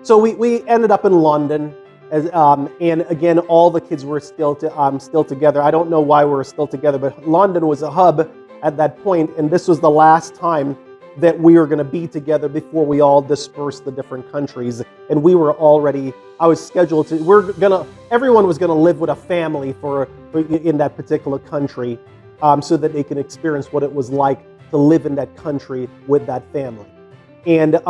So we ended up in London, and again, all the kids were still together. I don't know why we were still together, but London was a hub at that point, and this was the last time that we were going to be together before we all dispersed the different countries. And we were already, I was scheduled to, everyone was going to live with a family in that particular country, so that they can experience what it was like to live in that country with that family. And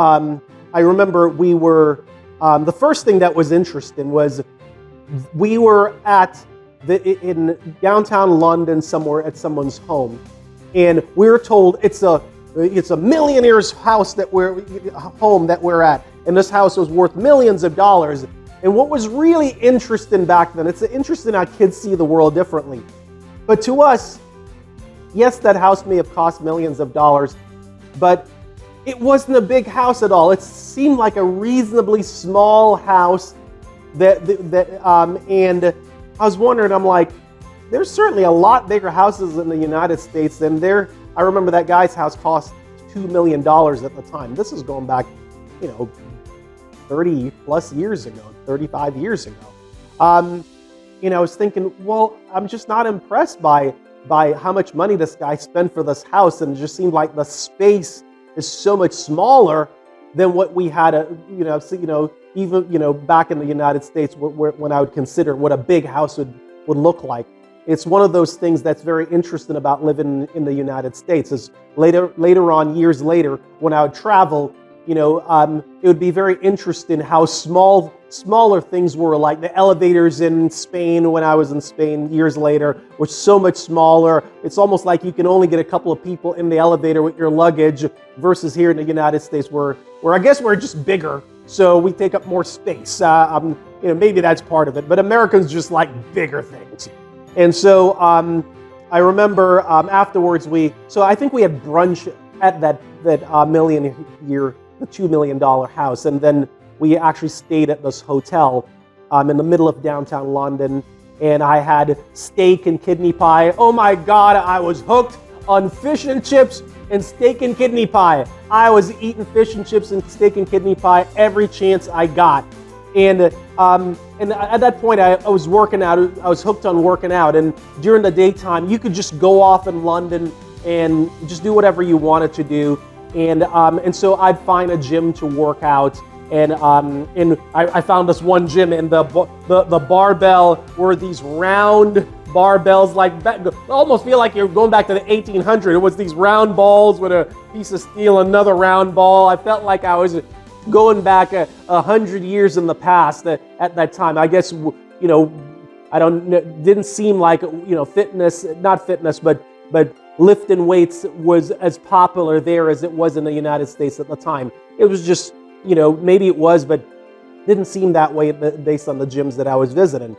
I remember we were, the first thing that was interesting was we were in downtown London somewhere at someone's home. And we were told it's a millionaire's home that we're at. And this house was worth millions of dollars. And what was really interesting back then, it's interesting how kids see the world differently. But to us, yes, that house may have cost millions of dollars, but it wasn't a big house at all. It seemed like a reasonably small house and I was wondering, I'm like, there's certainly a lot bigger houses in the United States than there. I remember that guy's house cost $2 million at the time. This is going back, 30 plus years ago, 35 years ago. I was thinking, well, I'm just not impressed by how much money this guy spent for this house, and it just seemed like the space is so much smaller than what we had, even back in the United States, when I would consider what a big house would look like. It's one of those things that's very interesting about living in the United States. Is later on, years later, when I would travel, it would be very interesting how smaller things were. Like the elevators in Spain, when I was in Spain years later, were so much smaller. It's almost like you can only get a couple of people in the elevator with your luggage, versus here in the United States, where I guess we're just bigger, so we take up more space. Maybe that's part of it. But Americans just like bigger things. And so I remember afterwards so I think we had brunch at that the $2 million house. And then we actually stayed at this hotel in the middle of downtown London. And I had steak and kidney pie. Oh my God, I was hooked on fish and chips and steak and kidney pie. I was eating fish and chips and steak and kidney pie every chance I got. And at that point, I was working out. I was hooked on working out. And during the daytime, you could just go off in London and just do whatever you wanted to do. And so I'd find a gym to work out. And I found this one gym, and the barbell were these round barbells, like that. Almost feel like you're going back to the 1800s. It was these round balls with a piece of steel, another round ball. I felt like I was going back 100 years in the past at that time. I guess, didn't seem like, not fitness, but lifting weights was as popular there as it was in the United States at the time. It was just, maybe it was, but didn't seem that way based on the gyms that I was visiting.